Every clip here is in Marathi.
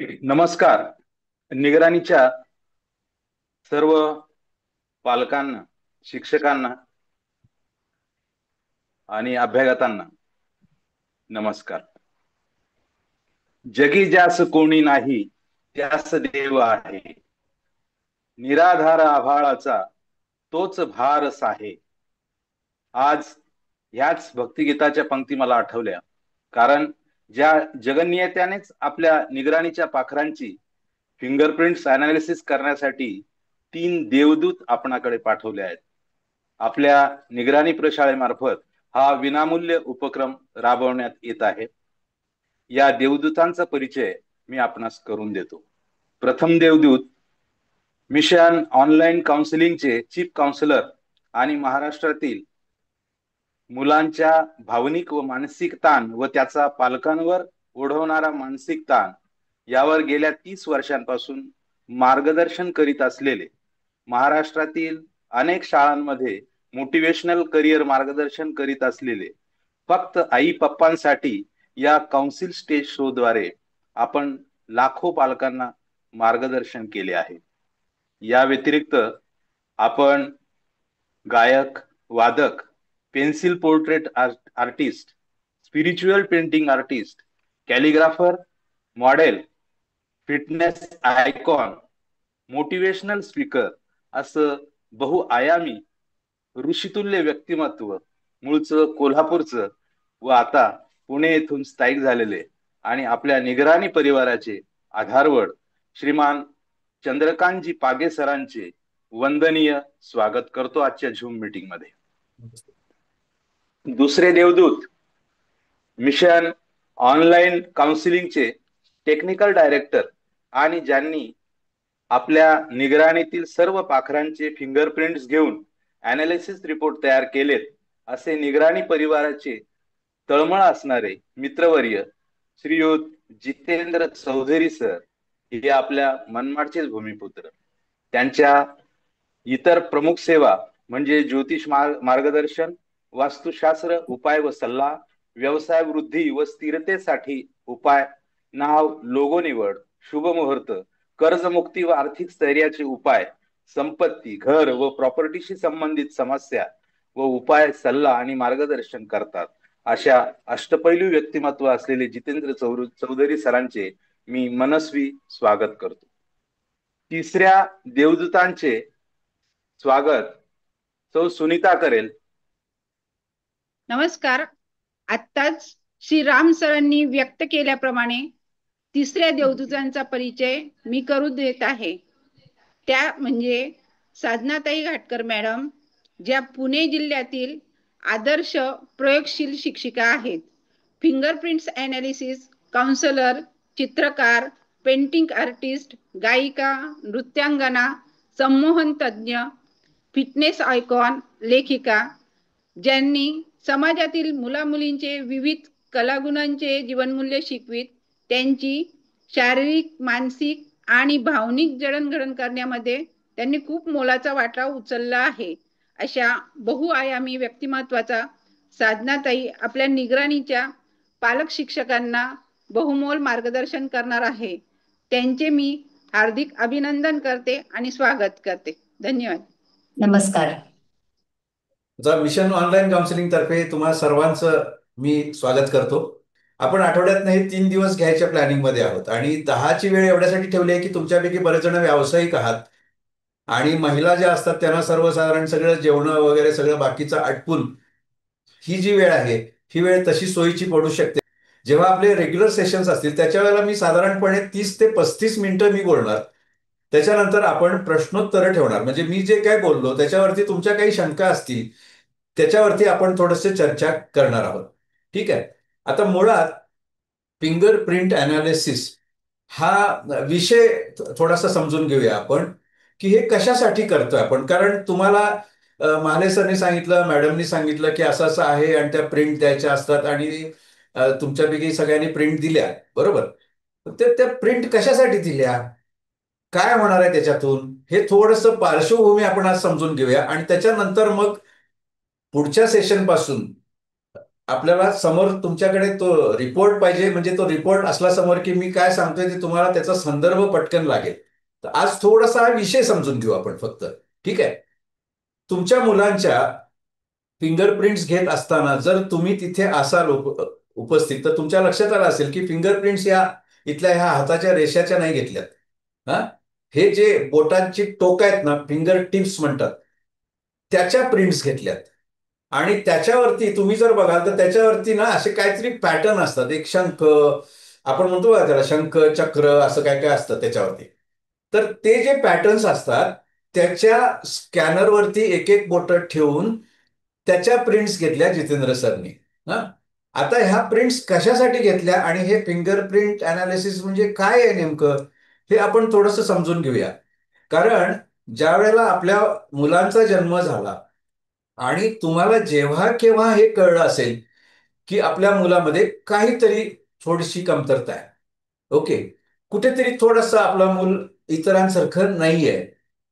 नमस्कार. निगराणीच्या सर्व पालकांना, शिक्षकांना आणि अभ्यागतांना नमस्कार. जगी ज्यास कोणी नाही त्यास देव आहे, निराधार आभाळाचा तोच भारस आहे. आज ह्याच भक्तिगीताच्या पंक्ती मला आठवल्या, कारण ज्या जगन्नियत्यानेच आपल्या निगराणीच्या पाखरांची फिंगरप्रिंट्स अनालिसिस करण्यासाठी 3 देवदूत आपणाकडे पाठवले आहेत. आपल्या निगराणी प्रशाळेमार्फत हा विनामूल्य उपक्रम राबवण्यात येत आहे. या देवदूतांचा परिचय मी आपणास करून देतो. प्रथम देवदूत मिशन ऑनलाईन काउन्सिलिंगचे चीफ काउन्सिलर आणि महाराष्ट्रातील मुलांच्या भावनिक व मानसिक ताण व त्याचा पालकांवर ओढवणारा मानसिक ताण यावर गेल्या 30 वर्षांपासून मार्गदर्शन करीत असलेले, महाराष्ट्रातील अनेक शाळांमध्ये मोटिवेशनल करिअर मार्गदर्शन करीत असलेले, फक्त आई पप्पांसाठी या काउन्सिल स्टेज शो द्वारे आपण लाखो पालकांना मार्गदर्शन केले आहे. या व्यतिरिक्त आपण गायक, वादक, pencil portrait artist, spiritual painting artist, calligrapher, model, fitness icon, motivational speaker असं बहुआयामी ऋषितुल्य व्यक्तिमत्व, मूळचं कोल्हापूरचं व आता पुणे येथून स्थायिक झालेले आणि आपल्या निगराणी परिवाराचे आधारवड श्रीमान चंद्रकांतजी पागे सरांचे वंदनीय स्वागत करतो आजच्या झूम मीटिंग मध्ये. दुसरे देवदूत मिशन ऑनलाईन काउन्सिलिंगचे टेक्निकल डायरेक्टर आणि ज्यांनी आपल्या निगराणीतील सर्व पाखरांचे फिंगरप्रिंट्स घेऊन अनालिसिस रिपोर्ट तयार केलेत असे निगराणी परिवाराचे तळमळ असणारे मित्रवर्य श्रीयुत जितेंद्र चौधरी सर हे आपल्या मनमाडचेच भूमिपुत्र. त्यांच्या इतर प्रमुख सेवा म्हणजे ज्योतिष मार्गदर्शन, वास्तुशास्त्र उपाय व सल्ला, व्यवसाय वृद्धी व स्थिरतेसाठी उपाय, नाव लोगो निवड, शुभ मुहूर्त, कर्जमुक्ती व आर्थिक स्थैर्याचे उपाय, संपत्ती, घर व प्रॉपर्टीशी संबंधित समस्या व उपाय, सल्ला आणि मार्गदर्शन करतात. अशा अष्टपैलू व्यक्तिमत्व असलेले जितेंद्र चौधरी सरांचे मी मनस्वी स्वागत करतो. तिसऱ्या देवदूतांचे स्वागत सौ सुनीता करेल. नमस्कार. आत्ताच श्री राम सरांनी व्यक्त केल्याप्रमाणे तिसऱ्या देवदूतांचा परिचय मी करून देत आहे. त्या म्हणजे साधनाताई घाटकर मॅडम, ज्या पुणे जिल्ह्यातील आदर्श प्रयोगशील शिक्षिका आहेत. फिंगरप्रिंट्स ॲनालिसिस, काउन्सलर, चित्रकार, पेंटिंग आर्टिस्ट, गायिका, नृत्यांगना, संमोहन तज्ज्ञ, फिटनेस आयकॉन, लेखिका, ज्यांनी समाजातील मुलामुलींचे विविध कलागुणांचे जीवनमूल्य शिकवित त्यांची शारीरिक, मानसिक आणि भावनिक जडणघडण करण्यामध्ये त्यांनी खूप मोलाचा वाटा उचलला आहे. अशा बहुआयामी व्यक्तिमत्वाचा साधनाताई आपल्या निगराणीच्या पालक शिक्षकांना बहुमोल मार्गदर्शन करणार आहे. त्यांचे मी हार्दिक अभिनंदन करते आणि स्वागत करते. धन्यवाद. नमस्कार. मिशन ऑनलाईन काउन्सिलिंग तर्फे तुम्हा सर्वांचं मी स्वागत करतो. आपण आठवड्यात नाही 3 दिवस घ्यायच्या प्लॅनिंग मध्ये आहोत आणि 10ची वेळ एवढ्यासाठी ठेवली आहे की तुमच्यापैकी बरेच जण व्यावसायिक आहात आणि महिला ज्या असतात त्यांना सर्वसाधारण सगळं जेवण वगैरे सगळं बाकीचं आटपून ही जी वेळ आहे ही वेळ तशी सोयीची पडू शकते. जेव्हा आपले रेग्युलर सेशन्स असतील त्याच्या वेळेला मी साधारणपणे 30 ते 35 मिनिटं मी बोलणार. त्याच्यानंतर आपण प्रश्नोत्तर ठेवणार. म्हणजे मी जे काय बोललो त्याच्यावरती तुमच्या काही शंका असतील त्याच्यावरती आपण थोडंसं चर्चा करणार आहोत. ठीक आहे. आता मुळात फिंगरप्रिंट अनालिसिस हा विषय थोडासा समजून घेऊया आपण की हे कशासाठी करतोय आपण. कारण तुम्हाला माले सरनी सांगितलं, मॅडमनी सांगितलं की असं असं आहे आणि त्या प्रिंट द्यायच्या असतात आणि तुमच्यापैकी सगळ्यांनी प्रिंट दिल्या, बरोबर. त्या प्रिंट कशासाठी दिल्या, काय होणार आहे त्याच्यातून, हे थोडंसं पार्श्वभूमी आपण आज समजून घेऊया आणि त्याच्यानंतर मग पुढच्या सेशन पासून आपल्याला समोर तुमच्याकडे तो रिपोर्ट पाहिजे, म्हणजे तो रिपोर्ट असला समोर की मी काय सांगतोय ते तुम्हाला त्याचा संदर्भ पटकन लागेल. तर आज थोडासा हा विषय समजून घेऊ आपण फक्त. ठीक आहे. तुमच्या मुलांच्या फिंगरप्रिंट्स घेत असताना जर तुम्ही तिथे असाल उपस्थित, तर तुमच्या लक्षात आलं असेल की फिंगरप्रिंट्स या इथल्या ह्या हाताच्या रेषाच्या नाही घेतल्यात. हा, हे जे बोटांची टोक आहेत ना, फिंगर टिप्स म्हणतात, त्याच्या प्रिंट्स घेतल्यात. आणि त्याच्यावरती तुम्ही जर बघाल तर त्याच्यावरती ना असे काहीतरी पॅटर्न असतात. एक शंख, आपण म्हणतो बघा त्याला, शंख चक्र असं काय काय असतं त्याच्यावरती. तर ते जे पॅटर्न्स असतात त्याच्या स्कॅनरवरती एक एक बोट ठेवून त्याच्या प्रिंट्स घेतल्या जितेंद्र सरनी. हा, आता ह्या प्रिंट्स कशासाठी घेतल्या आणि हे फिंगरप्रिंट अनालिसिस म्हणजे काय आहे नेमकं, हे आपण थोडंसं समजून घेऊया. कारण ज्या वेळेला आपल्या मुलांचा जन्म झाला आणि तुम्हाला जेव्हा केव्हा हे कळलं असेल की आपल्या मुलामध्ये काहीतरी थोडीशी कमतरता आहे, ओके, कुठेतरी थोडंसं आपलं मूल इतरांसारखं नाहीये,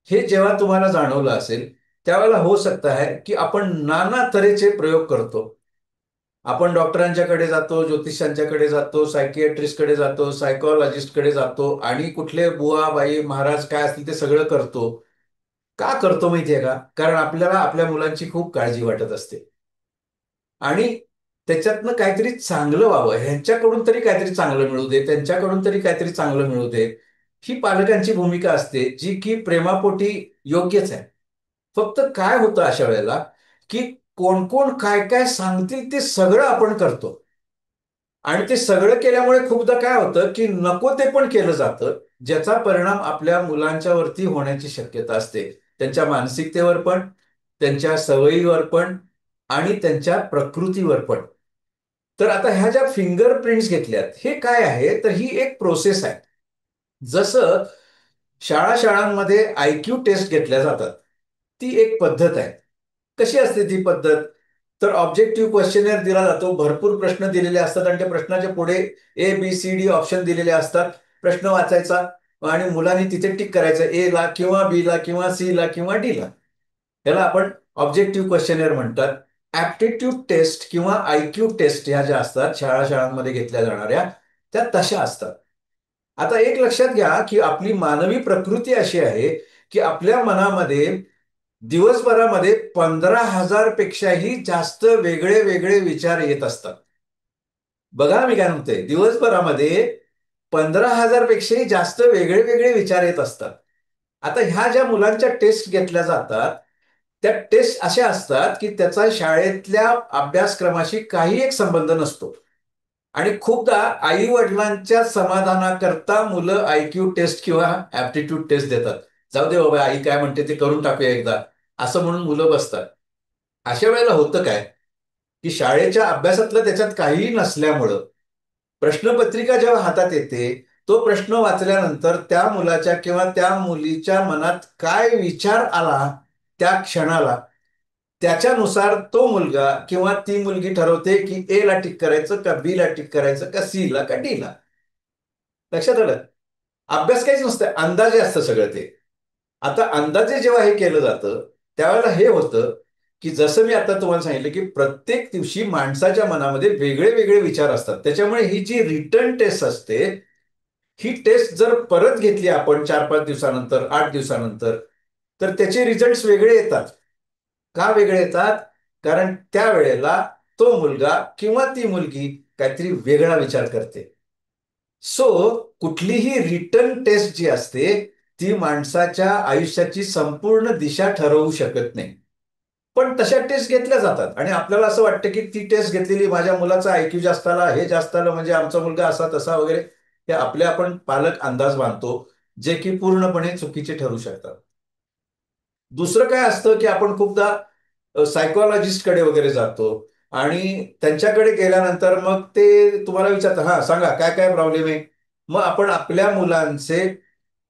हे जेव्हा तुम्हाला जाणवलं असेल, त्यावेळेला हो सकता है की आपण नाना तऱ्हेचे प्रयोग करतो. आपण डॉक्टरांच्याकडे जातो, ज्योतिषांच्याकडे जातो, सायकियाट्रिस्टकडे जातो, सायकोलॉजिस्टकडे जातो आणि कुठले बुवा बाई महाराज काय असतील ते सगळं करतो. का करतो माहितीये का? कारण आपल्याला आपल्या मुलांची खूप काळजी वाटत असते आणि त्याच्यातनं काहीतरी चांगलं व्हावं, ह्यांच्याकडून तरी काहीतरी चांगलं मिळू दे, त्यांच्याकडून तरी काहीतरी चांगलं मिळू दे, ही पालकांची भूमिका असते, जी की प्रेमापोटी योग्यच आहे. फक्त काय होतं अशा वेळेला की कोण कोण काय काय सांगतील ते सगळं आपण करतो आणि ते सगळं केल्यामुळे खूपदा काय होतं की नको ते पण केलं जातं, ज्याचा परिणाम आपल्या मुलांच्या वरती होण्याची शक्यता असते. त्यांच्या मानसिकतेवर पण, त्यांच्या सवयीवर पण आणि त्यांच्या प्रकृतीवर पण. तर आता ह्या ज्या फिंगरप्रिंट्स घेतल्यात, हे काय आहे, तर ही एक प्रोसेस आहे. जसं शाळांमध्ये आयक्यू टेस्ट घेतल्या जातात, ती एक पद्धत आहे. कशी असते ती पद्धत? तर ऑब्जेक्टिव्ह क्वेश्चनर दिला जातो, भरपूर प्रश्न दिलेले असतात आणि त्या प्रश्नाच्या पुढे ABCD ऑप्शन दिलेले असतात. प्रश्न वाचायचा आणि मुलांनी तिथे टिक करायचं, ए ला किंवा बी ला किंवा सी ला किंवा डी ला. याला आपण ऑब्जेक्टिव्ह क्वेश्चनर म्हणतात. ऍप्टिट्यूड टेस्ट किंवा आयक्यू टेस्ट ह्या ज्या असतात शाळांमध्ये घेतल्या जाणाऱ्या, त्या तशा असतात. आता एक लक्षात घ्या की आपली मानवी प्रकृती अशी आहे की आपल्या मनामध्ये दिवसभरामध्ये 15,000 पेक्षाही जास्त वेगळे वेगळे विचार येत असतात. बघा मी काय म्हणतोय, दिवसभरामध्ये 15,000 पेक्षाही जास्त वेगळे वेगळे विचार येत असतात. आता ह्या ज्या मुलांच्या टेस्ट घेतल्या जातात, त्या टेस्ट अशा असतात की त्याचा शाळेतल्या अभ्यासक्रमाशी काही एक संबंध नसतो आणि खूपदा आई वडिलांच्या समाधानाकरता मुलं आयक्यू टेस्ट किंवा ऍप्टिट्यूड टेस्ट देतात. जाऊ दे बाबा, आई काय म्हणते ते करून टाकूया एकदा, असं म्हणून मुलं बसतात. अशा वेळेला होतं काय की शाळेच्या अभ्यासातलं त्याच्यात काहीही नसल्यामुळं प्रश्नपत्रिका जेव्हा हातात येते, तो प्रश्न वाचल्यानंतर त्या मुलाच्या किंवा त्या मुलीच्या मनात काय विचार आला त्या क्षणाला, त्याच्यानुसार तो मुलगा किंवा ती मुलगी ठरवते की ए ला टिक करायचं का बी ला टिक करायचं का सी ला का डी ला. लक्षात आलं? अभ्यास काहीच नसतं, अंदाजे असतं सगळं ते. आता अंदाजे जेव्हा हे केलं जातं त्यावेळेला हे होतं की जसं मी आता तुम्हाला सांगितलं की प्रत्येक दिवशी माणसाच्या मनामध्ये वेगळे वेगळे विचार असतात. त्याच्यामुळे ही जी रिटर्न टेस्ट असते, ही टेस्ट जर परत घेतली आपण 4-5 दिवसानंतर, 8 दिवसानंतर, तर त्याचे रिझल्ट वेगळे येतात. का वेगळे येतात? कारण त्यावेळेला तो मुलगा किंवा ती मुलगी काहीतरी वेगळा विचार करते. सो कुठलीही रिटर्न टेस्ट जी असते ती माणसाच्या आयुष्याची संपूर्ण दिशा ठरवू शकत नाही. पण तशा टेस्ट घेतल्या जातात आणि आपल्याला असं वाटतं की ती टेस्ट घेतलेली माझ्या मुलाचा आयक्यू जास्त आला, हे जास्त आलं म्हणजे आमचा मुलगा असा तसा वगैरे, हे आपले आपण पालक अंदाज बांधतो, जे की पूर्णपणे चुकीचे ठरू शकतात. दुसरं काय असतं की आपण खूपदा सायकोलॉजिस्टकडे वगैरे जातो आणि त्यांच्याकडे गेल्यानंतर मग ते तुम्हाला विचारतात, हा सांगा काय काय प्रॉब्लेम आहे. मग आपण आपल्या मुलांचे,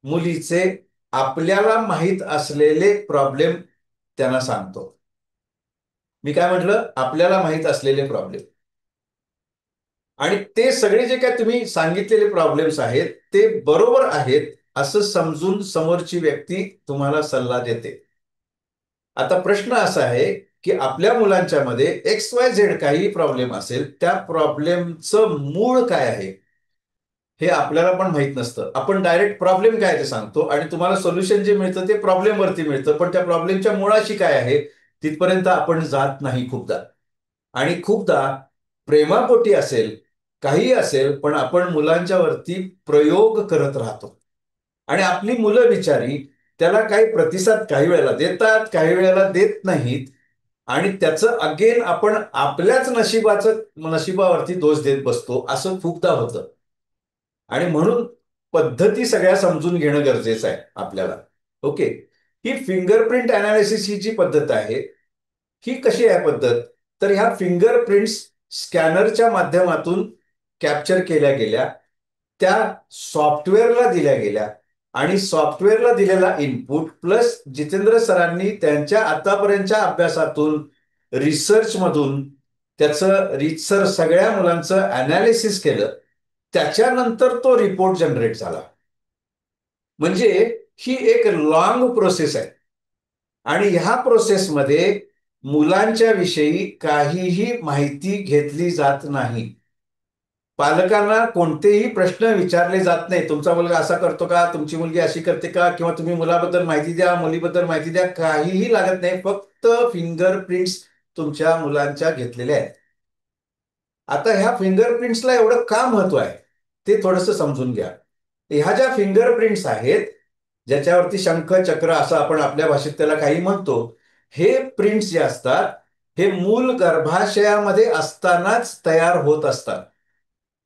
मुलीचे, आपल्याला माहीत असलेले प्रॉब्लेम त्यांना सांगतो. मी काय म्हटलं? आपल्याला माहीत असलेले प्रॉब्लेम. आणि ते सगळे जे काय तुम्ही सांगितलेले प्रॉब्लेम्स आहेत ते बरोबर आहेत असं समजून समोरची व्यक्ती तुम्हाला सल्ला देते. आता प्रश्न असा आहे की आपल्या मुलांच्या मध्ये XYZ काही प्रॉब्लेम असेल, त्या प्रॉब्लेमचं मूळ काय आहे हे आपल्याला पण माहित नसतं. आपण डायरेक्ट प्रॉब्लेम काय ते सांगतो आणि तुम्हाला सोल्युशन जे मिळतं ते प्रॉब्लेमवरती मिळतं, पण त्या प्रॉब्लेमच्या मुळाशी काय आहे तिथपर्यंत आपण जात नाही खूपदा. आणि खूपदा प्रेमापोटी असेल, काही असेल, पण आपण मुलांच्या वरती प्रयोग करत राहतो आणि आपली मुलं बिचारी त्याला काही प्रतिसाद काही वेळेला देतात, काही वेळेला देत नाहीत आणि त्याचं अगेन आपण आपल्याच नशिबावरती दोष देत बसतो. असं खूपदा होतं आणि म्हणून पद्धती सगळ्या समजून घेणं गरजेचं आहे आपल्याला. ओके, ही फिंगरप्रिंट अनालिसिस ही जी पद्धत आहे ही कशी आहे पद्धत, तर ह्या फिंगरप्रिंट्स स्कॅनरच्या माध्यमातून कॅप्चर केल्या गेल्या, त्या सॉफ्टवेअरला दिल्या गेल्या आणि सॉफ्टवेअरला दिलेला इनपुट प्लस जितेंद्र सरांनी त्यांच्या आतापर्यंतच्या अभ्यासातून रिसर्चमधून त्याचं रितसर सगळ्या मुलांचं अनालिसिस केलं, त्याच्यानंतर तो रिपोर्ट जनरेट झाला. म्हणजे ही एक लॉंग प्रोसेस आहे आणि ह्या प्रोसेसमध्ये मुलांच्या विषयी काहीही माहिती घेतली जात नाही. पालकांना कोणतेही प्रश्न विचारले जात नाही. तुमचा मुलगा असा करतो का, तुमची मुलगी अशी करते का, किंवा तुम्ही मुलाबद्दल माहिती द्या, मुलीबद्दल माहिती द्या, काहीही लागत नाही. फक्त फिंगरप्रिंट्स तुमच्या मुलांच्या घेतलेल्या आहेत. आता ह्या फिंगरप्रिंट्सला एवढं का महत्व आहे ते थोडंसं समजून घ्या. ह्या ज्या फिंगरप्रिंट्स आहेत ज्याच्यावरती शंख चक्र असं आपण आपल्या भाषेत त्याला काही म्हणतो, हे प्रिंट्स जे असतात हे मूल गर्भाशयामध्ये असतानाच तयार होत असतात.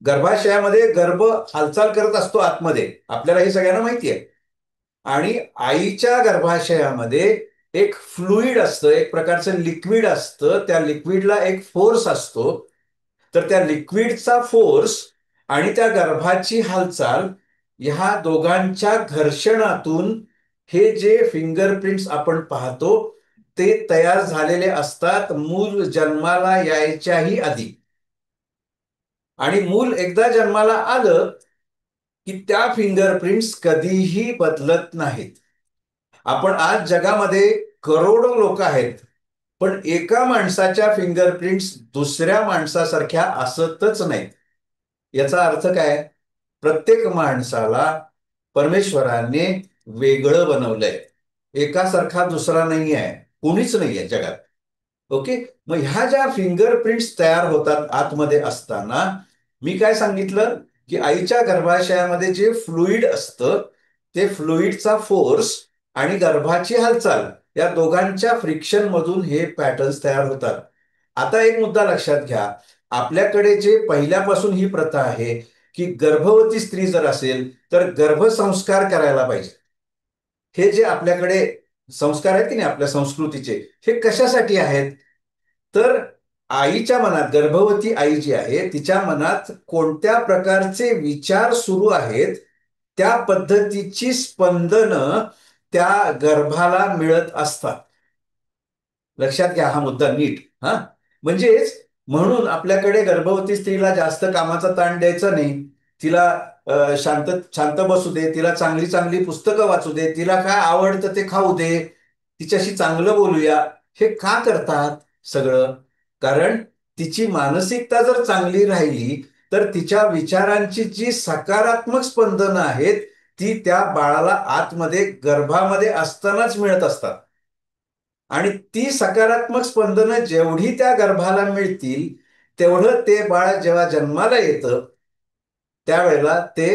गर्भाशयामध्ये गर्भ हालचाल करत असतो आतमध्ये, आपल्याला हे सगळ्यांना माहिती आहे. आणि आईच्या गर्भाशयामध्ये एक फ्लुइड असतं, एक प्रकारचं लिक्विड असतं. त्या लिक्विडला एक फोर्स असतो. तर त्या लिक्विडचा फोर्स आणि त्या गर्भाची हालचाल ह्या दोघांच्या घर्षणातून हे जे फिंगरप्रिंट्स आपण पाहतो ते तयार झालेले असतात मूल जन्माला यायच्याही आधी. आणि मूल एकदा जन्माला आलं की त्या फिंगरप्रिंट्स कधीही बदलत नाहीत. आपण आज जगामध्ये करोडो लोक आहेत, पण एका माणसाच्या फिंगरप्रिंट्स दुसऱ्या माणसासारख्या असतच नाहीत. याचा अर्थ काय? प्रत्येक माणसाला परमेश्वराने वेगळं बनवलंय. एकासारखा दुसरा नाही आहे, कोणीच नाही आहे जगात. ओके, मग ह्या ज्या फिंगरप्रिंट्स तयार होतात आतमध्ये असताना, मी काय सांगितलं की आईच्या गर्भाशयामध्ये जे फ्लुइड असतं ते फ्लुइडचा फोर्स आणि गर्भाची हालचाल या दोघांच्या फ्रिक्शन मधून हे पॅटर्न्स तयार होतात. आता एक मुद्दा लक्षात घ्या, आपल्याकडे जे पहिल्यापासून ही प्रथा आहे की गर्भवती स्त्री जर असेल तर गर्भसंस्कार करायला पाहिजे. हे जे आपल्याकडे संस्कार आहेत की नाही आपल्या संस्कृतीचे, हे कशासाठी आहेत? तर आईच्या मनात, गर्भवती आई जी आहे तिच्या मनात कोणत्या प्रकारचे विचार सुरू आहेत त्या पद्धतीची स्पंदनं त्या गर्भाला मिळत असतात. लक्षात घ्या हा मुद्दा नीट. म्हणजेच म्हणून आपल्याकडे गर्भवती स्त्रीला जास्त कामाचा ताण द्यायचा नाही. तिला शांत शांत बसू दे, तिला चांगली चांगली पुस्तकं वाचू दे, तिला काय आवडतं ते खाऊ दे, तिच्याशी चांगलं बोलूया. हे का करतात सगळं? कारण तिची मानसिकता जर चांगली राहिली तर तिच्या विचारांची जी सकारात्मक स्पंदनं आहेत ती त्या बाळाला आतमध्ये गर्भामध्ये असतानाच मिळत असतात. आणि ती सकारात्मक स्पंदनं जेवढी त्या गर्भाला मिळतील तेवढं ते बाळ जेव्हा जन्माला येतं त्यावेळेला ते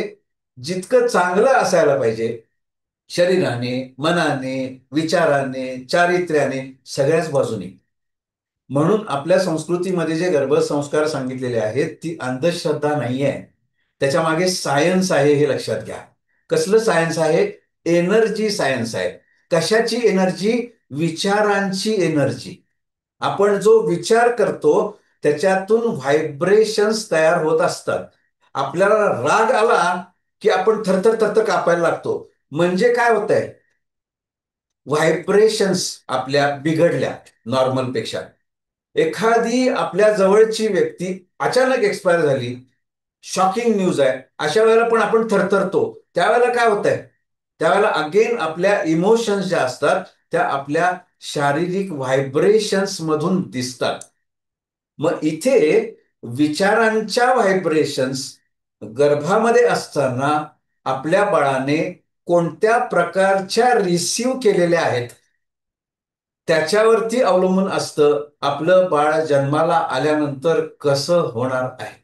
जितकं चांगलं असायला पाहिजे शरीराने, मनाने, विचाराने, चारित्र्याने, सगळ्याच बाजूने. म्हणून आपल्या संस्कृतीमध्ये जे गर्भसंस्कार सांगितलेले आहेत ती अंधश्रद्धा नाही आहे, त्याच्या मागे सायन्स आहे हे लक्षात घ्या. कसलं सायन्स आहे? एनर्जी सायन्स आहे. कशाची एनर्जी? विचारांची एनर्जी. आपण जो विचार करतो त्याच्यातून व्हायब्रेशन्स तयार होत असतात. आपल्याला राग आला की आपण थरथर थरथर कापायला लागतो. म्हणजे काय होतंय? व्हायब्रेशन्स आपल्या बिघडल्या नॉर्मलपेक्षा. एखादी आपल्या जवळची व्यक्ती अचानक एक्सपायर झाली, शॉकिंग न्यूज आहे, अशा वेळेला पण आपण थरथरतो. त्यावेळेला काय होतंय? त्यावेळेला अगेन आपल्या इमोशन्स ज्या असतात त्या आपल्या शारीरिक व्हायब्रेशन्स मधून दिसतात. मग इथे विचारांच्या व्हायब्रेशन्स गर्भामध्ये असताना आपल्या बाळाने कोणत्या प्रकारच्या रिसीव्ह केलेल्या आहेत त्याच्यावरती अवलंबून असतं आपलं बाळ जन्माला आल्यानंतर कसं होणार आहे.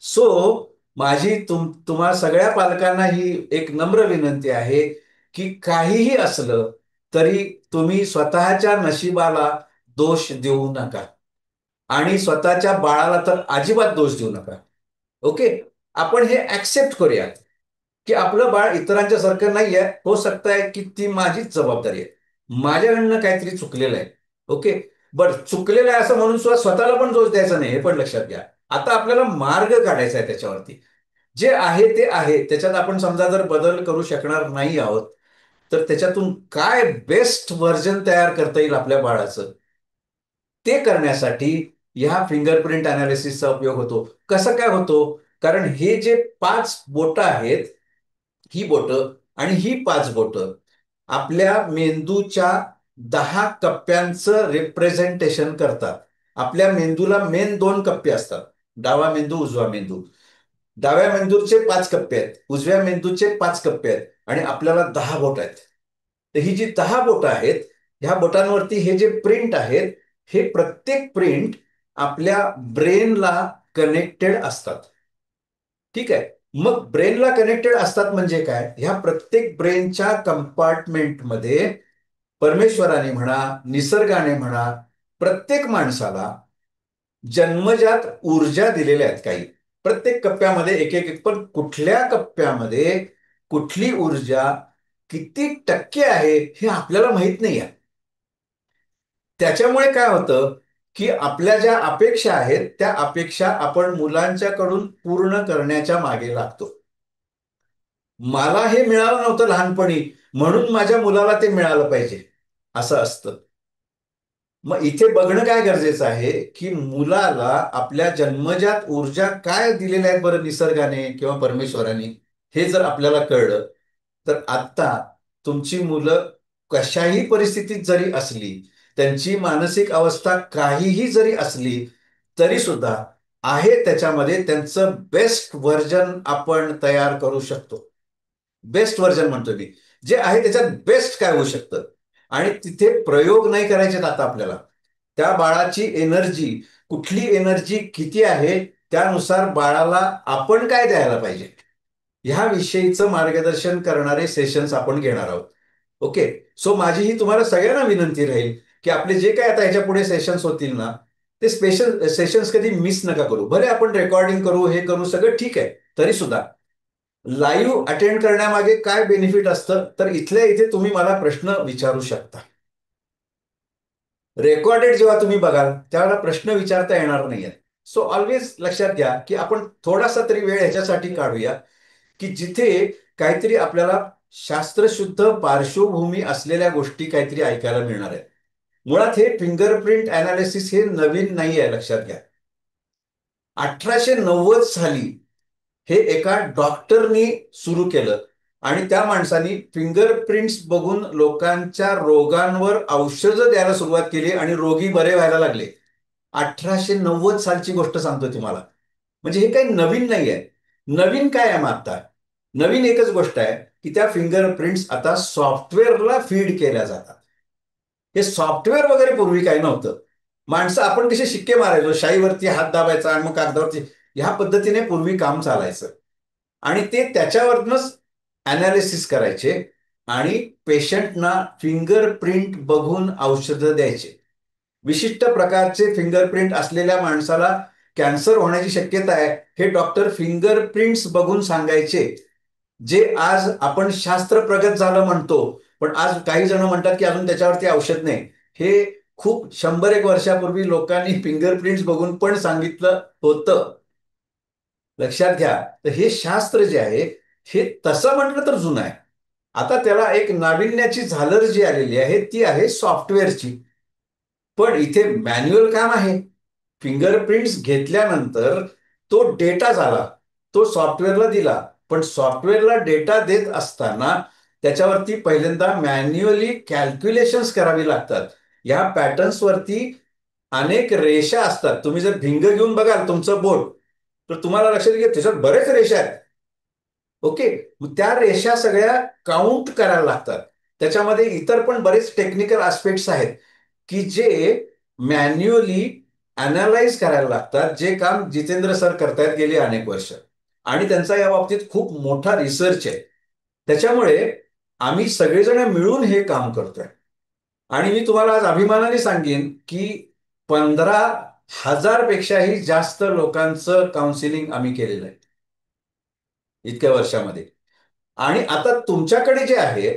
सो माझी तुम्हा सगळ्या पालकांना ही एक नम्र विनंती आहे की काहीही असलं तरी तुम्ही स्वतःच्या नशिबाला दोष देऊ नका आणि स्वतःच्या बाळाला तर अजिबात दोष देऊ नका. ओके, आपण हे ऍक्सेप्ट करूयात की आपलं बाळ इतरांच्या सारखं नाहीये. हो सकताय की ती माझीच जबाबदारी आहे, माझ्याकडनं काहीतरी चुकलेलं आहे. ओके, बरं चुकलेलं आहे असं म्हणून सुद्धा स्वतःला पण दोष द्यायचा नाही, हे पण लक्षात घ्या. आता आपल्याला मार्ग काढायचा आहे त्याच्यावरती. जे आहे ते आहे, त्याच्यात आपण समजा जर बदल करू शकणार नाही आहोत तर त्याच्यातून काय बेस्ट व्हर्जन तयार करता येईल आपल्या बाळाचं ते करण्यासाठी ह्या फिंगरप्रिंट अनालिसिसचा उपयोग होतो. कसं काय होतो? कारण हे जे 5 बोटं आहेत, ही बोटं आणि ही 5 बोटं आपल्या मेंदूच्या 10 कप्प्यांचं रिप्रेझेंटेशन करतात. आपल्या मेंदूला मेन 2 कप्पे असतात, डावा मेंदू, उजवा मेंदू. डाव्या मेंदूचे 5 कप्पे आहेत, उजव्या मेंदूचे 5 कप्पे आहेत आणि आपल्याला 10 बोट आहेत. तर ही जी 10 बोटं आहेत, ह्या बोटांवरती हे जे प्रिंट आहेत, हे प्रत्येक प्रिंट आपल्या ब्रेनला कनेक्टेड असतात. ठीक आहे, मग ब्रेनला कनेक्टेड असतात म्हणजे काय? ह्या प्रत्येक ब्रेनच्या कंपार्टमेंटमध्ये परमेश्वराने म्हणा, निसर्गाने म्हणा, प्रत्येक माणसाला जन्मजात ऊर्जा दिलेल्या आहेत. काही प्रत्येक कप्प्यामध्ये एक एक, पण कुठल्या कप्प्यामध्ये कुठली ऊर्जा किती टक्के आहे हे आपल्याला माहित नाही आहे. त्याच्यामुळे काय होतं की आपल्या ज्या अपेक्षा आहेत त्या अपेक्षा आपण मुलांच्याकडून पूर्ण करण्याच्या मागे लागतो. मला हे मिळालं नव्हतं लहानपणी म्हणून माझ्या मुलाला ते मिळालं पाहिजे असं असतं. मग इथे बघणं काय गरजेचं आहे की मुलाला आपल्या जन्मजात ऊर्जा काय दिलेल्या आहेत बरं निसर्गाने किंवा परमेश्वराने, हे जर आपल्याला कळलं तर आत्ता तुमची मुलं कशाही परिस्थितीत जरी असली, त्यांची मानसिक अवस्था काहीही जरी असली तरी सुद्धा आहे त्याच्यामध्ये त्यांचं बेस्ट व्हर्जन आपण तयार करू शकतो. बेस्ट व्हर्जन म्हणतो मी, जे आहे त्याच्यात बेस्ट काय होऊ शकतं. आणि तिथे प्रयोग नाही करायचे आता आपल्याला. त्या बाळाची एनर्जी, कुठली एनर्जी किती आहे त्यानुसार बाळाला आपण काय द्यायला पाहिजे ह्या विषयीचं मार्गदर्शन करणारे सेशन्स आपण घेणार आहोत. ओके, सो माझी ही तुम्हाला सगळ्यांना विनंती राहील की आपले जे काय आता ह्याच्या पुढे सेशन्स होतील ना, ते स्पेशल सेशन्स कधी मिस नका करू. भले आपण रेकॉर्डिंग करू, हे करू, सगळं ठीक आहे, तरी सुद्धा लाईव्ह अटेंड करण्यामागे काय बेनिफिट असतं तर इथल्या इथे तुम्ही मला प्रश्न विचारू शकता. रेकॉर्डेड जेव्हा तुम्ही बघाल त्यावेळेला प्रश्न विचारता येणार नाहीये. सो ऑलवेज लक्षात घ्या की आपण थोडासा तरी वेळ ह्याच्यासाठी काढूया की जिथे काहीतरी आपल्याला शास्त्रशुद्ध पार्श्वभूमी असलेल्या गोष्टी काहीतरी ऐकायला मिळणार आहेत. मुळात हे फिंगरप्रिंट अनालिसिस हे नवीन नाही आहे, लक्षात घ्या. 1890 साली हे एका डॉक्टरनी सुरू केलं आणि त्या माणसानी फिंगरप्रिंट्स बघून लोकांच्या रोगांवर औषधं द्यायला सुरुवात केली आणि रोगी बरे व्हायला लागले. 1890 सालची गोष्ट सांगतोय तुम्हाला, म्हणजे हे काही नवीन नाही आहे. नवीन काय आहे मग आता? नवीन एकच गोष्ट आहे की त्या फिंगरप्रिंट्स आता सॉफ्टवेअरला फीड केल्या जातात. हे सॉफ्टवेअर वगैरे पूर्वी काही नव्हतं. माणसं आपण कसे शिक्के मारायचो, शाईवरती हात दाबायचा आणि मग कागदावरती, ह्या पद्धतीने पूर्वी काम चालायचं आणि ते त्याच्यावरनच अनालिसिस करायचे आणि पेशंटना फिंगरप्रिंट बघून औषधं द्यायचे. विशिष्ट प्रकारचे फिंगरप्रिंट असलेल्या माणसाला कॅन्सर होण्याची शक्यता आहे हे डॉक्टर फिंगरप्रिंट्स बघून सांगायचे. जे आज आपण शास्त्र प्रगत झालं म्हणतो, पण आज काही जण म्हणतात की अजून त्याच्यावरती औषध नाही. हे खूप 100-1 वर्षापूर्वी लोकांनी फिंगरप्रिंट्स बघून पण सांगितलं होतं. लक्षात घ्या, तर हे शास्त्र जे आहे हे तसं म्हटलं तर जुनं आहे. आता त्याला एक नाविन्याची झालर जी आलेली आहे ती आहे सॉफ्टवेअरची. पण इथे मॅन्युअल काम आहे. फिंगरप्रिंट्स घेतल्यानंतर तो डेटा झाला, तो सॉफ्टवेअरला दिला, पण सॉफ्टवेअरला डेटा देत असताना त्याच्यावरती पहिल्यांदा मॅन्युअली कॅल्क्युलेशन्स करावी लागतात. या पॅटर्न्सवरती अनेक रेषा असतात. तुम्ही जर भिंग घेऊन बघाल तुमचं बोट, तर तुम्हाला लक्षात येईल त्याच्यात बरेच रेषा आहेत. ओके, मग त्या रेषा सगळ्या काउंट करायला लागतात. त्याच्यामध्ये इतर पण बरेच टेक्निकल आस्पेक्ट्स आहेत की जे मॅन्युअली अनालाइज करायला लागतात, जे काम जितेंद्र सर करतायत गेली अनेक वर्ष, आणि त्यांचा या बाबतीत खूप मोठा रिसर्च आहे. त्याच्यामुळे आम्ही सगळेजण मिळून हे काम करतोय. आणि मी तुम्हाला आज अभिमानाने सांगेन की 15,000 पेक्षाही जास्त लोकांचं काउन्सिलिंग आम्ही केलेलं आहे इतक्या वर्षामध्ये. आणि आता तुमच्याकडे जे आहे,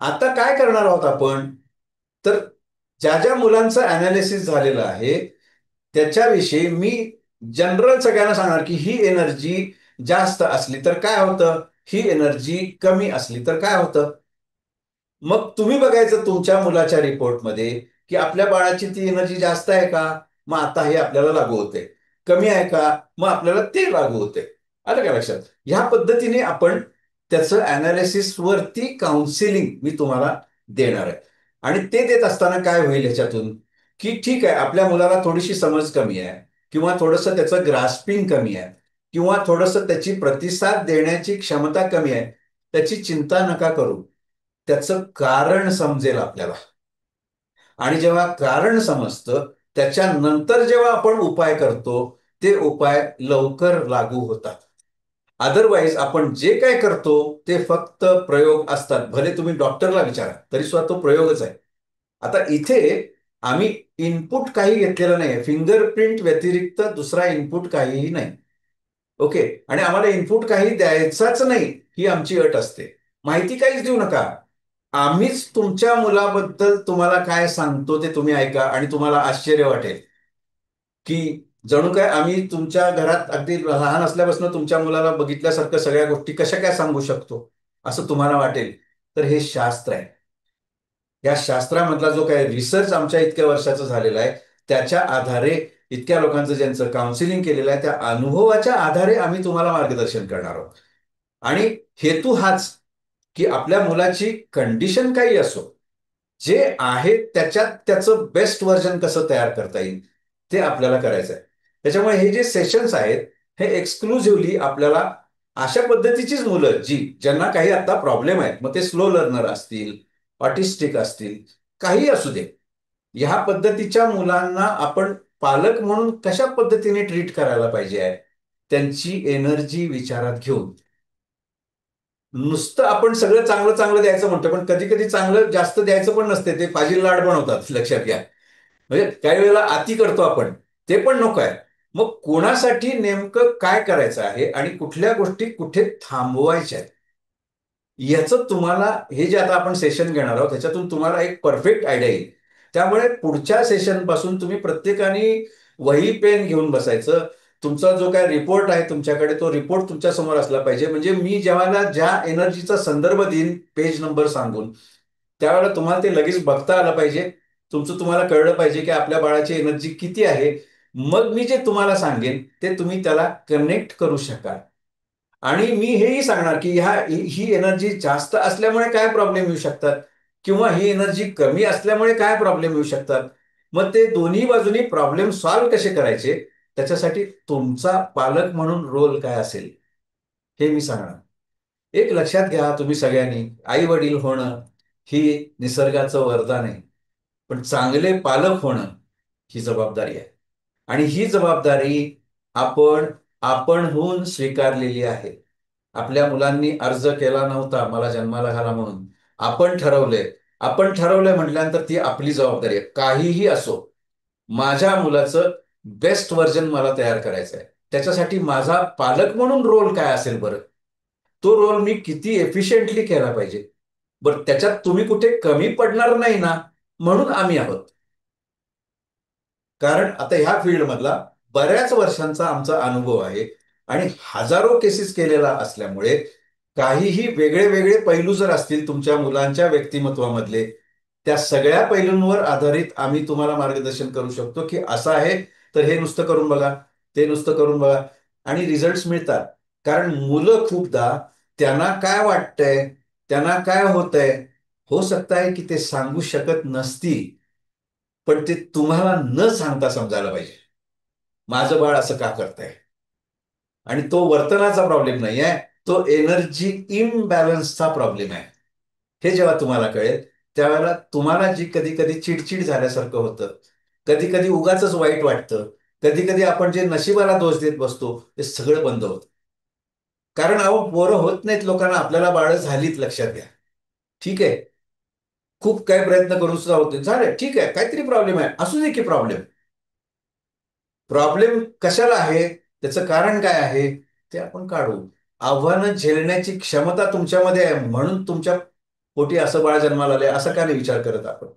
आता काय करणार आहोत आपण, तर ज्या ज्या मुलांचं अनालिसिस झालेलं आहे त्याच्याविषयी मी जनरल सगळ्यांना सांगणार की ही एनर्जी जास्त असली तर काय होतं, ही एनर्जी कमी असली तर काय होतं. मग तुम्ही बघायचं तुमच्या मुलाच्या रिपोर्टमध्ये की आपल्या बाळाची ती एनर्जी जास्त आहे का, मग आता हे आपल्याला लागू होते. कमी आहे का, मग आपल्याला ते लागू होते. आलं का लक्षात. ह्या पद्धतीने आपण त्याचं अनालिसिस वरती काउन्सिलिंग मी तुम्हाला देणार आहे. आणि ते देत असताना काय होईल ह्याच्यातून, की ठीक आहे आपल्या मुलाला थोडीशी समज कमी आहे, किंवा थोडंसं त्याचं ग्रास्पिंग कमी आहे, किंवा थोडंसं त्याची प्रतिसाद देण्याची क्षमता कमी आहे, त्याची चिंता नका करू. त्याचं कारण समजेल आपल्याला. आणि जेव्हा कारण समजतं त्याच्यानंतर जेव्हा आपण उपाय करतो ते उपाय लवकर लागू होतात. अदरवाईज आपण जे काय करतो ते फक्त प्रयोग असतात. भले तुम्ही डॉक्टरला विचारा तरी सुद्धा तो प्रयोगच आहे. आता इथे आम्ही इनपुट काही घेतलेलं नाही, फिंगरप्रिंट व्यतिरिक्त दुसरा इनपुट काहीही नाही. ओके, आणि आम्हाला इनपुट काही द्यायचाच नाही ही आमची अट असते. माहिती काहीच देऊ नका. आम्हीच तुमच्या मुलाबद्दल तुम्हाला काय सांगतो ते तुम्ही ऐका, आणि तुम्हाला आश्चर्य वाटेल की जणू काय आम्ही तुमच्या घरात अगदी लहान असल्यापासून तुमच्या मुलाला बघितल्यासारखं सगळ्या गोष्टी कशा काय सांगू शकतो असं तुम्हाला वाटेल. तर हे शास्त्र आहे. या शास्त्रामधला जो काही रिसर्च आमच्या इतक्या वर्षाचा झालेला आहे त्याच्या आधारे, इतक्या लोकांचं ज्यांचं काउन्सिलिंग केलेलं आहे त्या अनुभवाच्या आधारे आम्ही तुम्हाला मार्गदर्शन करणार आहोत. आणि हेतू हाच की आपल्या मुलाची कंडिशन काही असो, जे आहे त्याच्यात त्याचं बेस्ट व्हर्जन कसं तयार करता येईल ते आपल्याला करायचं आहे. त्याच्यामुळे हे जे सेशन्स आहेत हे एक्सक्लुझिव्हली आपल्याला अशा पद्धतीचीच मुलं ज्यांना काही आता प्रॉब्लेम आहेत, मग ते स्लो लर्नर असतील, ऑटिस्टिक असतील, काही असू दे, ह्या पद्धतीच्या मुलांना आपण पालक म्हणून कशा पद्धतीने ट्रीट करायला पाहिजे आहे, त्यांची एनर्जी विचारात घेऊन. नुसतं आपण सगळं चांगलं चांगलं द्यायचं म्हणतो, पण कधी कधी चांगलं जास्त द्यायचं पण नसते, ते फाजील लाड बनवतात, लक्षात घ्या. म्हणजे काही वेळेला अति करतो आपण, ते पण नको आहे. मग कोणासाठी नेमकं काय करायचं आहे आणि कुठल्या गोष्टी कुठे थांबवायच्या आहेत याचं तुम्हाला, हे जे आता आपण सेशन घेणार आहोत त्याच्यातून तुम्हाला एक परफेक्ट आयडिया येईल. त्यामुळे पुढच्या सेशन पासून तुम्ही प्रत्येकाने वही पेन घेऊन बसायचं. तुमचा जो काय रिपोर्ट आहे तुमच्याकडे, तो रिपोर्ट तुमच्या समोर असला पाहिजे. म्हणजे मी जेव्हा ज्या एनर्जीचा संदर्भ देईन पेज नंबर सांगून, त्यावेळेला तुम्हाला ते लगेच बघता आलं पाहिजे. तुम्हाला कळलं पाहिजे की आपल्या बाळाची एनर्जी किती आहे. मग मी जे तुम्हाला सांगेन ते तुम्ही त्याला कनेक्ट करू शकाल. आणि मी हेही सांगणार की ही एनर्जी जास्त असल्यामुळे काय प्रॉब्लेम येऊ शकतात, किंवा ही एनर्जी कमी असल्यामुळे काय प्रॉब्लेम येऊ शकतात. मग ते दोन्ही बाजूनी प्रॉब्लेम सॉल्व्ह कसे करायचे, त्याच्यासाठी तुमचा पालक म्हणून रोल काय असेल हे मी सांगणार. एक लक्षात घ्या तुम्ही सगळ्यांनी, आई वडील होणं ही निसर्गाचं वरदान आहे, पण चांगले पालक होणं ही जबाबदारी आहे. आणि ही जबाबदारी आपण आपणहून स्वीकारलेली आहे. आपल्या मुलांनी अर्ज केला नव्हता मला जन्माला घाला म्हणून, आपण ठरवलंय म्हटल्यानंतर ती आपली जबाबदारी आहे. काहीही असो, माझ्या मुलाचं बेस्ट व्हर्जन मला तयार करायचं आहे. त्याच्यासाठी माझा पालक म्हणून रोल काय असेल बरं, तो रोल मी किती एफिशियंटली केला पाहिजे. बरं, त्याच्यात तुम्ही कुठे कमी पडणार नाही ना, म्हणून आम्ही आहोत. कारण आता ह्या फील्डमधला बऱ्याच वर्षांचा आमचा अनुभव आहे आणि हजारो केसेस केलेला असल्यामुळे काहीही वेगळे वेगळे पैलू जर असतील तुमच्या मुलांच्या व्यक्तिमत्वामधले, त्या सगळ्या पैलूंवर आधारित आम्ही तुम्हाला मार्गदर्शन करू शकतो की असं आहे तर हे नुसतं करून बघा, ते नुसतं करून बघा, आणि रिझल्ट्स मिळतात. कारण मुलं खूपदा त्यांना काय वाटतंय त्यांना काय होतंय, हो सकता है की ते सांगू शकत नसतील, पण ते तुम्हाला न सांगता समजायला पाहिजे, माझं बाळ असं का करतंय. आणि तो वर्तनाचा प्रॉब्लेम नाही आहे, तो एनर्जी इम्बॅलन्सचा प्रॉब्लेम आहे. हे जेव्हा तुम्हाला कळेल, त्यावेळेला तुम्हाला जी कधी कधी चिडचिड झाल्यासारखं होतं, कधी कधी उगाच वाईट वाटतं, कधी कधी आपण जे नशिबाला दोष देत बसतो ते सगळं बंद होतं. कारण अहो पोरं होत नाहीत लोकांना, आपल्याला बाळ झालीत, लक्षात घ्या. ठीक आहे, खूप काय प्रयत्न करून सुद्धा होते, झाले ठीक आहे, काहीतरी प्रॉब्लेम आहे, असू दे की प्रॉब्लेम. प्रॉब्लेम कशाला आहे, त्याचं कारण काय आहे, ते आपण काढू. आव्हानं झेलण्याची क्षमता तुमच्यामध्ये आहे, म्हणून तुमच्या पोटी असं बाळ जन्माला आलंय असं का नाही विचार करत आपण.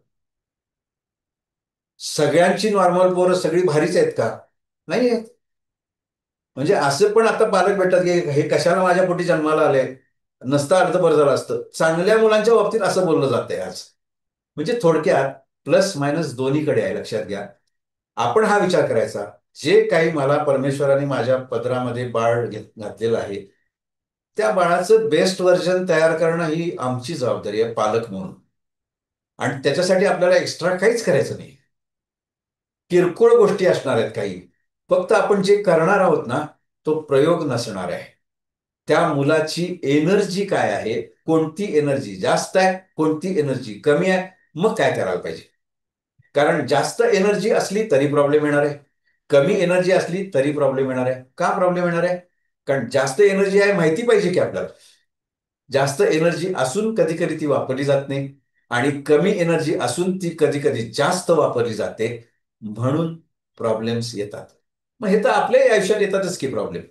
सगळ्यांची नॉर्मल पोरं सगळी भारीच आहेत का, नाही आहेत. म्हणजे असं पण आता पालक भेटतात की हे कशाला माझ्या पोटी जन्माला आले, नसतं अर्थ बरं झालं असतं. चांगल्या मुलांच्या बाबतीत असं बोललं जातंय आज. म्हणजे थोडक्यात प्लस मायनस दोन्हीकडे आहे, लक्षात घ्या. आपण हा विचार करायचा, जे काही मला परमेश्वराने माझ्या पदरामध्ये बाळ घातलेलं आहे, त्या बाळाचं बेस्ट व्हर्जन तयार करणं ही आमची जबाबदारी आहे पालक म्हणून. आणि त्याच्यासाठी आपल्याला एक्स्ट्रा काहीच करायचं नाही, किरकोळ गोष्टी असणार आहेत काही. फक्त आपण जे करणार आहोत ना, तो प्रयोग नसणार आहे. त्या मुलाची एनर्जी काय आहे, कोणती एनर्जी जास्त आहे, कोणती एनर्जी कमी आहे, मग काय करायला पाहिजे. कारण जास्त एनर्जी असली तरी प्रॉब्लेम येणार आहे, कमी एनर्जी असली तरी प्रॉब्लेम येणार आहे. का प्रॉब्लेम येणार आहे, कारण जास्त एनर्जी आहे माहिती पाहिजे की आपल्याला. जास्त एनर्जी असून कधी कधी ती वापरली जात नाही, आणि कमी एनर्जी असून ती कधी कधी जास्त वापरली जाते, म्हणून प्रॉब्लेम्स येतात. मग हे तर आपल्याही आयुष्यात येतातच की प्रॉब्लेम.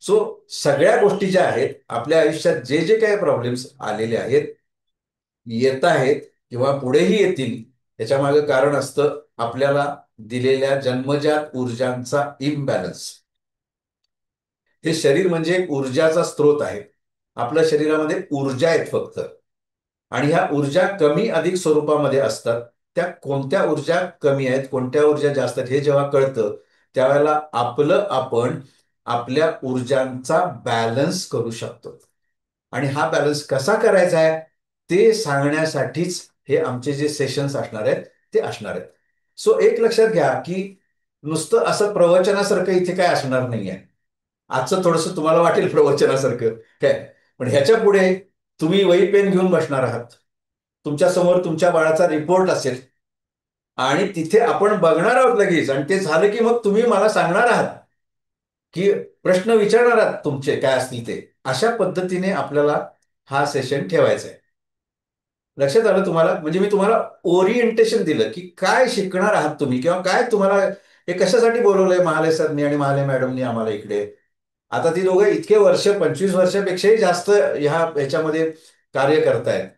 सो सगळ्या गोष्टी ज्या आहेत आपल्या आयुष्यात, जे जे काही प्रॉब्लेम्स आलेले आहेत, येत आहेत किंवा पुढेही येतील, त्याच्या मागे कारण असतं आपल्याला दिलेल्या जन्मजात ऊर्जांचा इम्बॅलन्स. हे शरीर म्हणजे एक ऊर्जाचा स्रोत आहे. आपल्या शरीरामध्ये ऊर्जा आहेत फक्त, आणि ह्या ऊर्जा कमी अधिक स्वरूपामध्ये असतात. त्या कोणत्या ऊर्जा कमी आहेत, कोणत्या ऊर्जा जास्त आहेत, हे जेव्हा कळतं, त्यावेळेला आपण आपल्या ऊर्जांचा बॅलन्स करू शकतो. आणि हा बॅलन्स कसा करायचा आहे ते सांगण्यासाठीच हे आमचे जे सेशन्स असणार आहेत ते असणार आहेत. सो एक लक्षात घ्या की नुसतं असं प्रवचनासारखं इथे काय असणार नाहीये. आजचं थोडंसं तुम्हाला वाटेल प्रवचनासारखं काय, पण ह्याच्या पुढे तुम्ही वही पेन घेऊन बसणार आहात, तुमच्या समोर तुमच्या बाळाचा रिपोर्ट असेल, आणि तिथे आपण बघणार आहोत लगेच, आणि ते झालं की मग तुम्ही मला सांगणार आहात की प्रश्न विचारणार आहात तुमचे काय असतील ते. अशा पद्धतीने आपल्याला हा सेशन ठेवायचा आहे. लक्षात आलं तुम्हाला, म्हणजे मी तुम्हाला ओरिएंटेशन दिलं की काय शिकणार आहात तुम्ही, किंवा काय तुम्हाला हे कशासाठी बोलवलंय महाले सरनी आणि महाले मॅडमनी आम्हाला इकडे. आता ती दोघं इतके वर्ष, 25 वर्षापेक्षाही जास्त ह्याच्यामध्ये कार्य करतायत.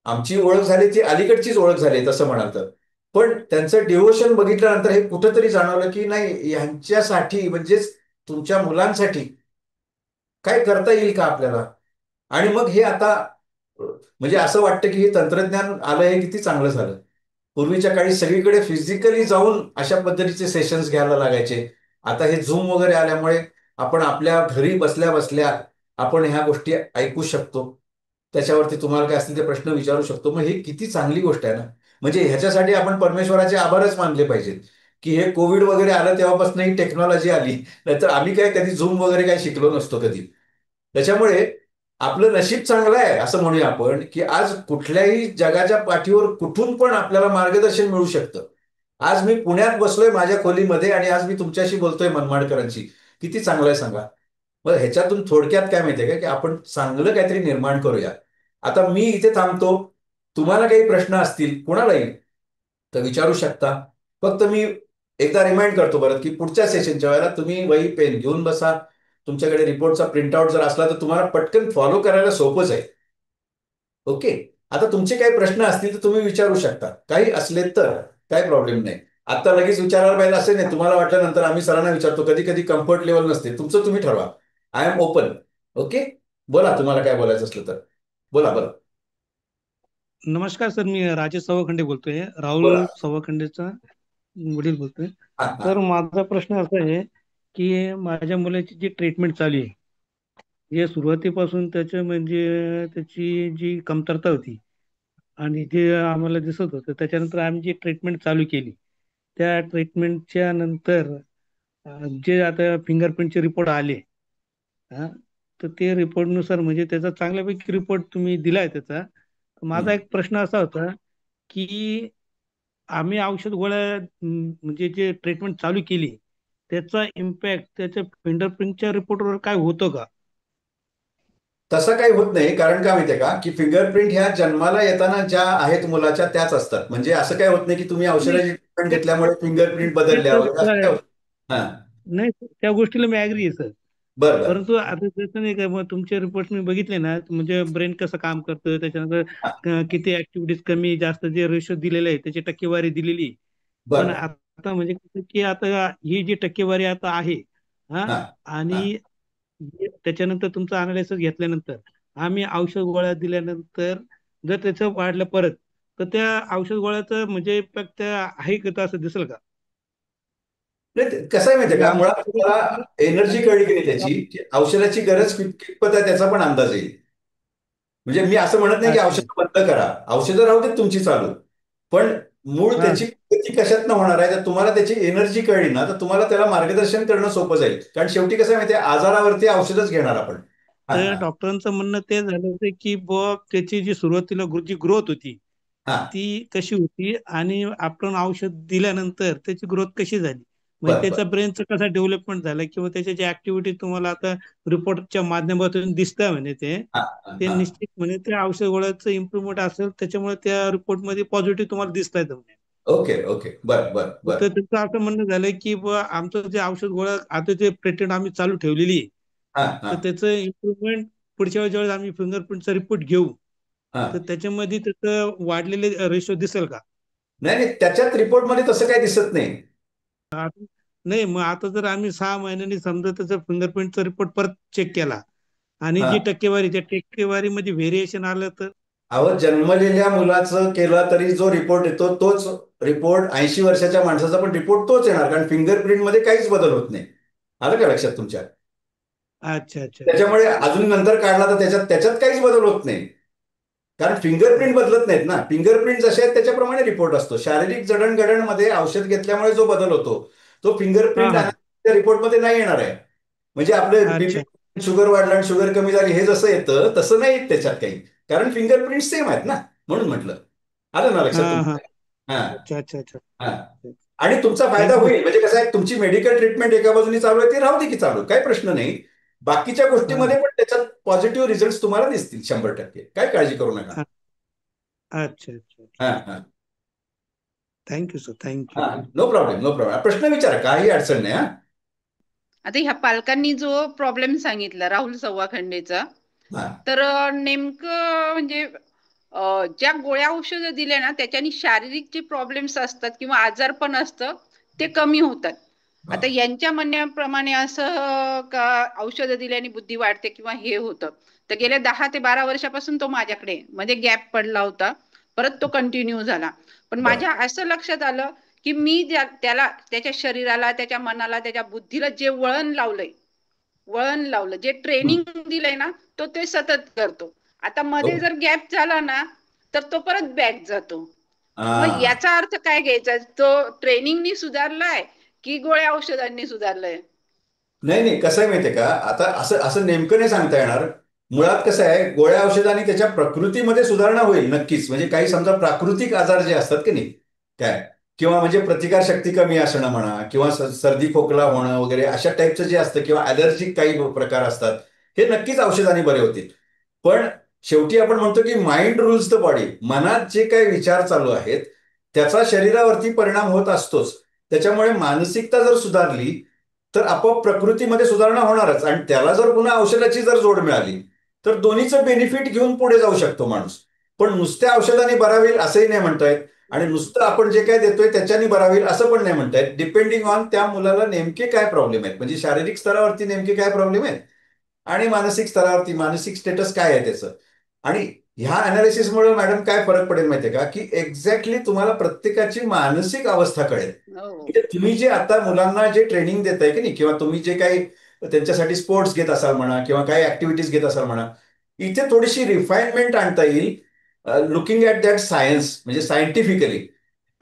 आमची ओळख झाली ती अलीकडचीच ओळख झाली तसं म्हणाल तर, पण त्यांचं डिव्होशन बघितल्यानंतर हे कुठंतरी जाणवलं की नाही, यांच्यासाठी म्हणजेच तुमच्या मुलांसाठी काय करता येईल का आपल्याला. आणि मग हे आता म्हणजे असं वाटतं की हे तंत्रज्ञान आलं हे किती चांगलं झालं. पूर्वीच्या काळी सगळीकडे फिजिकली जाऊन अशा पद्धतीचे सेशन्स घ्यायला लागायचे. आता हे झूम वगैरे आल्यामुळे आपण आपल्या घरी बसल्या बसल्या आपण ह्या गोष्टी ऐकू शकतो, त्याच्यावरती तुम्हाला काय असतील ते प्रश्न विचारू शकतो. मग ही किती चांगली गोष्ट आहे ना. म्हणजे ह्याच्यासाठी आपण परमेश्वराचे आभारच मानले पाहिजेत की हे कोविड वगैरे आलं तेव्हापासून ही टेक्नॉलॉजी आली, नाहीतर आम्ही काय कधी झूम वगैरे काय शिकलो नसतो कधी. त्याच्यामुळे आपलं नशीब चांगलं आहे असं म्हणूया आपण, की आज कुठल्याही जगाच्या पाठीवर कुठून पण आपल्याला मार्गदर्शन मिळू शकतं. आज मी पुण्यात बसलोय माझ्या खोलीमध्ये आणि आज मी तुमच्याशी बोलतोय मनमाडकरांशी. किती चांगलं आहे सांगा. मग ह्याच्यातून थोडक्यात काय माहितीये का, की आपण चांगलं काहीतरी निर्माण करूया. आता मी इथे थांबतो, तुम्हाला काही प्रश्न असतील कोणालाही तर विचारू शकता. फक्त मी एकदा रिमाइंड करतो बरं, की पुढच्या सेशनच्या वेळेला तुम्ही वही पेन घेऊन बसा. तुमच्याकडे रिपोर्टचा प्रिंटआउट जर असला तर तुम्हाला पटकन फॉलो करायला सोपंच आहे. ओके, आता तुमचे काही प्रश्न असतील तर तुम्ही विचारू शकता, काही असले तर काही प्रॉब्लेम नाही. आता लगेच विचारायला पाहिजे असे नाही, तुम्हाला वाटल्यानंतर आम्ही सरांना विचारतो, कधी कधी कम्फर्ट लेवल नसते, तुमचं तुम्ही ठरवा. I am open. ओके, बोला तुम्हाला काय बोलायचं असलं तर बोला. बरं, नमस्कार सर, मी राजेश सवखंडे बोलतोय, बोला. राहुल सवखंडेचा वडील बोलतोय. हा हा तर माझा प्रश्न असा आहे की माझ्या मुलाची जी ट्रीटमेंट चालू आहे जे सुरुवातीपासून त्याच्या म्हणजे त्याची जी कमतरता होती आणि जे आम्हाला दिसत होतं, त्याच्यानंतर आम्ही जी ट्रीटमेंट चालू केली, त्या ट्रीटमेंटच्या नंतर जे आता फिंगरप्रिंटचे रिपोर्ट आले, हा, तर ते रिपोर्टनुसार म्हणजे त्याचा चांगल्यापैकी रिपोर्ट तुम्ही दिलाय त्याचा. माझा हम्म. एक प्रश्न असा होता की आम्ही औषध गोळ्या म्हणजे जे ट्रीटमेंट चालू केली, त्याचा इम्पॅक्ट त्याच्या फिंगरप्रिंटच्या रिपोर्टवर काय होतो का? तसं काही होत नाही, कारण काय माहितीये का, की फिंगरप्रिंट ह्या जन्माला येताना ज्या आहेत मुलाच्या त्याच असतात. म्हणजे असं काय होत नाही की तुम्ही नाही, औषधाची ट्रीटमेंट ते घेतल्यामुळे फिंगरप्रिंट ते बदलल्या वगैरे असं काय तर होत. हा. नाही, त्या गोष्टीला मी ऍग्री आहे सर. बरं बरं. परंतु आता जसं नाही का, मग तुमचे रिपोर्ट मी बघितले ना, म्हणजे ब्रेन कसं काम करतं, त्याच्यानंतर किती ऍक्टिव्हिटीज कमी जास्त जे रेशो दिलेले आहे त्याची टक्केवारी दिलेली आहे. पण बरं. आता म्हणजे कसं की आता ही जी टक्केवारी आता आहे, हा, हा. हा. आणि त्याच्यानंतर तुमचं अनालिसिस घेतल्यानंतर आम्ही औषध गोळ्या दिल्यानंतर जर त्याचं वाढलं परत, तर त्या औषध गोळ्याचं म्हणजे इम्पॅक्ट आहे का, असं दिसेल का? नाही, कसं आहे माहितीये म्हणजे का, आमचं मुळात तुम्हाला एनर्जी कळली की नाही त्याची, की औषधाची गरज कितपत आहे त्याचा पण अंदाज येईल. म्हणजे मी असं म्हणत नाही की अच्छा. औषधं बंद करा, औषधं राहू देत तुमची चालू, पण मूळ हा. त्याची गती कशातनं होणार आहे, तर तुम्हाला त्याची एनर्जी कळली ना, तर तुम्हाला त्याला मार्गदर्शन करणं सोपं जाईल. कारण शेवटी कसं आहे माहितीये, आजारावरती औषधच घेणार आपण. हा. तर हा. डॉक्टरांचं म्हणणं ते झालं होतं की बुवा त्याची जी सुरुवातीला जी ग्रोथ होती हा. ती कशी होती, आणि आपण औषध दिल्यानंतर त्याची ग्रोथ कशी झाली, म्हणजे बरं बरं. त्याचा ब्रेनचा कसा डेव्हलपमेंट झाला, किंवा त्याच्या जे ऍक्टिव्हिटी तुम्हाला आता रिपोर्टच्या माध्यमातून दिसतंय म्हणे ते हा. हा. ते हा. निश्चित म्हणे त्या औषध गोळ्याचं इम्प्रुव्हमेंट असेल, त्याच्यामुळे त्या रिपोर्टमध्ये पॉझिटिव्ह तुम्हाला दिसत आहेत म्हणे. Okay okay. बरं बरं बरं. तर त्यांचं असं म्हणणं झालंय की बुवा आमचं जे औषध गोळ्या आता जे पेटंट आम्ही चालू ठेवलेली आहे, हा. हा. तर त्याचं इम्प्रुव्हमेंट पुढच्या वेळेस ज्यावेळेस आम्ही फिंगरप्रिंटचा रिपोर्ट घेऊ, हा. तर त्याच्यामध्ये त्याचं वाढलेले रेशो दिसेल का? नाही नाही, त्याच्यात रिपोर्टमध्ये तसं काही दिसत नाही. नाही, मग आता जर आम्ही 6 महिन्यांनी समजा त्याचा फिंगरप्रिंटचा रिपोर्ट परत चेक केला आणि हा. जी टक्केवारी त्या टक्केवारीमध्ये व्हेरिएशन आलं तर? अहो, जन्मलेल्या मुलाचं केला तरी जो रिपोर्ट येतो तोच रिपोर्ट, 80 वर्षाच्या माणसाचा पण रिपोर्ट तोच येणार, कारण फिंगरप्रिंट मध्ये काहीच बदल होत नाही. आलं का लक्षात तुमच्या? अच्छा अच्छा अच्छा. त्याच्यामुळे अजून नंतर काढला तर त्याच्यात त्याच्यात काहीच बदल होत नाही, कारण फिंगरप्रिंट बदलत नाहीत ना. फिंगरप्रिंट जसे आहेत त्याच्याप्रमाणे रिपोर्ट असतो. शारीरिक जडणघडणमध्ये औषध घेतल्यामुळे जो बदल होतो तो हा फिंगरप्रिंट हा. रिपोर्टमध्ये नाही येणार आहे. म्हणजे आपले बीपी, अच्छा. शुगर वाढला आणि शुगर कमी झाली हे जसं येतं तसं नाही येत त्याच्यात काही, कारण फिंगरप्रिंट सेम आहेत ना, म्हणून म्हटलं. आलं ना हा लक्षात हा. तुमच्या? हा. अच्छा अच्छा अच्छा. हा. आणि तुमचा फायदा थँक्यू. होईल, म्हणजे कसं आहे, तुमची मेडिकल ट्रीटमेंट एका बाजूनी चालू आहे ती राहू दे की चालू, काही प्रश्न नाही. बाकीच्या हा. गोष्टीमध्ये पण त्याच्यात पॉझिटिव्ह रिझल्ट तुम्हाला दिसतील 100%. काय काळजी करू नका. हा. अच्छा अच्छा अच्छा. हा. हा. Thank you sir, thank you. हा. No problem, no problem. प्रश्न विचारा, काही अडचण नाही. हा. आता ह्या पालकांनी जो प्रॉब्लेम सांगितला राहुल सव्वाखंडेचा, हा. तर नेमकं म्हणजे ज्या गोळ्या औषधं दिल्या ना त्याच्यानी शारीरिक जे प्रॉब्लेम्स असतात किंवा आजारपण असतं ते कमी होतात. हा. आता यांच्या म्हणण्याप्रमाणे असं का औषधं दिल्याने बुद्धी वाढते किंवा हे होतं, तर गेल्या 10 ते 12 वर्षापासून तो माझ्याकडे म्हणजे गॅप पडला होता, परत तो कंटिन्यू झाला. पण बरं. माझ्या असं लक्षात आलं की मी त्याला त्याच्या शरीराला, त्याच्या मनाला, त्याच्या बुद्धीला जे वळण लावलं, जे हं. ट्रेनिंग दिलंय ना तो ते सतत करतो. आता मध्ये ओके. जर गॅप झाला ना तर तो परत बॅक जातो. मग हा. याचा अर्थ काय घ्यायचा, तो ट्रेनिंगनी सुधारलाय की गोळ्या औषधांनी सुधारलंय? नाही नाही, कसं आहे माहितीये का, आता असं असं नेमकं नाही सांगता येणार. मुळात कसं आहे, गोळ्या औषधांनी त्याच्या प्रकृतीमध्ये सुधारणा होईल नक्कीच. म्हणजे काही समजा प्राकृतिक आजार जे असतात की नाही, काय, किंवा म्हणजे प्रतिकारशक्ती कमी असणं म्हणा, किंवा सर्दी खोकला होणं वगैरे अशा टाईपचं जे असतं, किंवा ॲलर्जिक काही प्रकार असतात, हे नक्कीच औषधांनी बरे होतील. पण शेवटी आपण म्हणतो की माइंड रूल्स द बॉडी. मनात जे काही विचार चालू आहेत त्याचा शरीरावरती परिणाम होत असतोच. त्याच्यामुळे मानसिकता जर सुधारली तर आपोआप प्रकृतीमध्ये सुधारणा होणारच, आणि त्याला जर पुन्हा औषधाची जर जोड मिळाली तर दोन्हीचं बेनिफिट घेऊन पुढे जाऊ शकतो माणूस. पण नुसत्या औषधाने बरा होईल असंही नाही म्हणतायत, आणि नुसतं आपण जे काय देतोय त्याच्याने बरा होईल असं पण नाही म्हणतायत. डिपेंडिंग ऑन त्या मुलाला नेमके काय प्रॉब्लेम आहेत, म्हणजे शारीरिक स्तरावरती नेमके काय प्रॉब्लेम आहेत, आणि मानसिक स्तरावरती मानसिक स्टेटस काय आहे त्याचं. आणि ह्या अनालिसिसमुळे मॅडम काय फरक पडेल माहितीये का, की एक्झॅक्टली तुम्हाला प्रत्येकाची मानसिक अवस्था कळेल. हो. म्हणजे तुम्ही जे आता मुलांना जे ट्रेनिंग देताय की नाही, किंवा तुम्ही जे काही त्यांच्यासाठी स्पोर्ट्स घेत असाल म्हणा किंवा काही ऍक्टिव्हिटीज घेत असाल म्हणा, इथे थोडीशी रिफाईनमेंट आणता येईल लुकिंग ॲट दॅट सायन्स, म्हणजे सायंटिफिकली.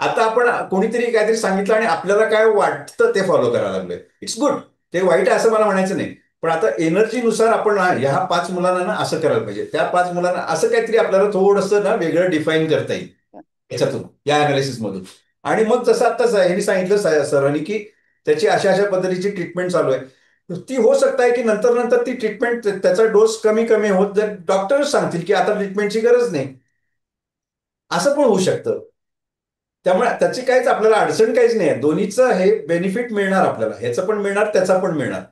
आता आपण कोणीतरी काहीतरी सांगितलं आणि आपल्याला काय वाटतं ते फॉलो करायला लागलोय. इट्स गुड, ते वाईट आहे असं मला म्हणायचं नाही. पण आता एनर्जीनुसार आपण ह्या 5 मुलांना ना असं करायला पाहिजे, त्या 5 मुलांना असं काहीतरी आपल्याला थोडंसं ना वेगळं डिफाईन करता येईल याच्यातून, या अनालिसिस मधून. आणि मग जसं आता यांनी सांगितलं सरांनी की त्याची अशा अशा पद्धतीची ट्रीटमेंट चालू आहे, ती हो सकता आहे की नंतर नंतर ती ट्रीटमेंट, त्याचा डोस कमी कमी होत जर डॉक्टरच सांगतील की आता ट्रीटमेंटची गरज नाही, असं पण होऊ शकतं. त्यामुळे त्याची काहीच आपल्याला अडचण काहीच नाही आहे. दोन्हीचं हे बेनिफिट मिळणार आपल्याला, ह्याचं पण मिळणार त्याचा पण मिळणार.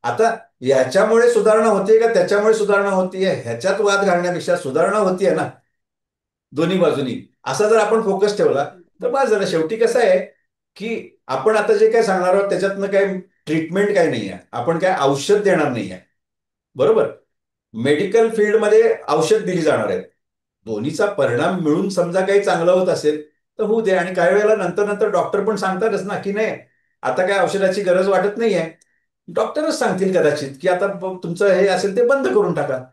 आता याच्यामुळे सुधारणा होतीये का त्याच्यामुळे सुधारणा होतीये ह्याच्यात वाद घालण्यापेक्षा सुधारणा होतीये ना दोन्ही बाजूनी, असा जर आपण फोकस ठेवला तर बस झालं. शेवटी कसं आहे की आपण आता जे काय सांगणार आहोत त्याच्यातनं काही ट्रीटमेंट काही नाही आहे, आपण काय औषध देणार नाही आहे, बरोबर. मेडिकल फील्डमध्ये औषध दिली जाणार आहेत. दोन्हीचा परिणाम मिळून समजा काही चांगलं होत असेल तर होऊ दे. आणि काही वेळेला नंतर नंतर डॉक्टर पण सांगतातच ना की नाही आता काय औषधाची गरज वाटत नाहीये. डॉक्टरच सांगतील कदाचित की आता तुमचं हे असेल ते बंद करून टाका.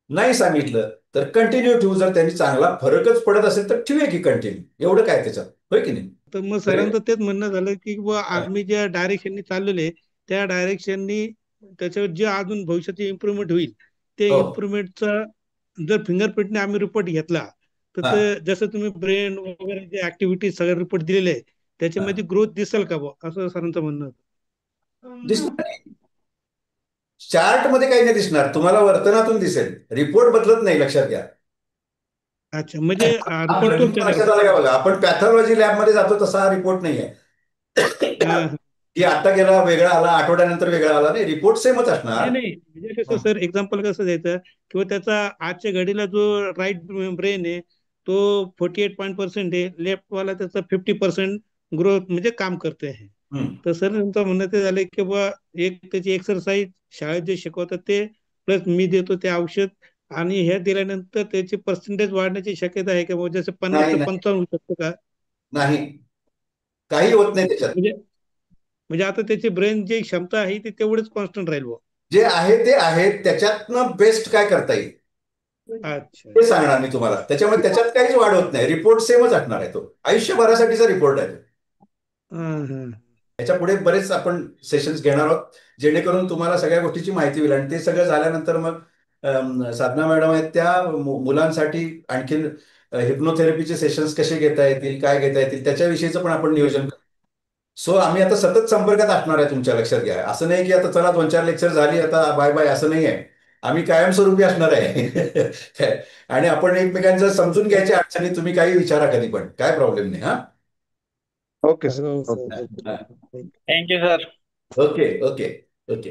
नाही सांगितलं तर कंटिन्यू ठेवू, जर त्यांनी चांगला फरकच पडत असेल तर ठेवूया की कंटिन्यू, एवढं काय त्याच्यात, होय की नाही. तर मग सरांचं तेच म्हणणं झालं की आम्ही ज्या डायरेक्शननी चाललेले त्या डायरेक्शननी त्याच्यावर जे अजून भविष्यात इम्प्रुव्हमेंट होईल ते हो. इम्प्रुव्हमेंटचा जर फिंगरप्रिंटने आम्ही रिपोर्ट घेतला तर हा. ते जसं तुम्ही ब्रेन वगैरे जे ऍक्टिव्हिटी सगळे रिपोर्ट दिलेले आहे त्याच्यामध्ये ग्रोथ दिसेल का बुवा, असं सरांचं म्हणणं होतं. दिसणार नाही. चार्ट मध्ये काही नाही दिसणार, तुम्हाला वर्तनातून दिसेल. रिपोर्ट बदलत नाही, लक्षात घ्या. अच्छा, म्हणजे रिपोर्ट तुमच्या तुमच्या लक्षात आलं का बघा, आपण पॅथॉलॉजी लॅबमध्ये जातो तसा हा रिपोर्ट नाही आहे की आता गेला वेगळा आला आठवड्यानंतर वेगळा आला, नाही, रिपोर्ट सेमच असणार. नाही म्हणजे कसं सर, एक्झाम्पल कसं द्यायचं किंवा त्याचा आजच्या घडीला जो राईट ब्रेन आहे तो 48% आहे, लेफ्ट वाला त्याचा 50% ग्रोथ म्हणजे काम करते आहे. तर सर तुमचं म्हणणं ते झालं की बा एक त्याची एक्सरसाइज शाळेत जे शिकवतात ते प्लस मी देतो ते औषध आणि हे दिल्यानंतर त्याची पर्सेंटेज वाढण्याची शक्यता आहे का, जसं 50 ते 55 होऊ शकतो का? नाही, काही होत नाही त्याच्यात. म्हणजे आता त्याची ब्रेन जी क्षमता आहे ती तेवढीच कॉन्स्टंट राहील बुवा. जे आहे ते आहे, त्याच्यातनं बेस्ट काय करता येईल अच्छा, ते सांगणार मी तुम्हाला. त्याच्यामुळे त्याच्यात काहीच वाढ होत नाही, रिपोर्ट सेमच असणार आहे. तो आयुष्यभरासाठीचा रिपोर्ट आहे. याच्या पुढे बरेच आपण सेशन्स घेणार आहोत जेणेकरून तुम्हाला सगळ्या गोष्टीची माहिती होईल. आणि ते सगळं झाल्यानंतर मग साधना मॅडम आहेत त्या मुलांसाठी आणखीन हिप्नोथेरपीचे सेशन्स कसे घेता येतील, काय घेता येतील त्याच्याविषयीचं पण आपण नियोजन करू. सो आम्ही आता सतत संपर्कात असणार आहे, तुमच्या लक्षात घ्या. असं नाही की आता चला 2-4 लेक्चर झाली आता बाय बाय, असं नाही आहे. आम्ही कायमस्वरूपी असणार आहे आणि आपण एकमेकांचं समजून घ्यायच्या अडचणी तुम्ही काही विचारा कधी पण, काय प्रॉब्लेम नाही. हा, ओके सर. हो sir. Thank you sir. Okay okay okay.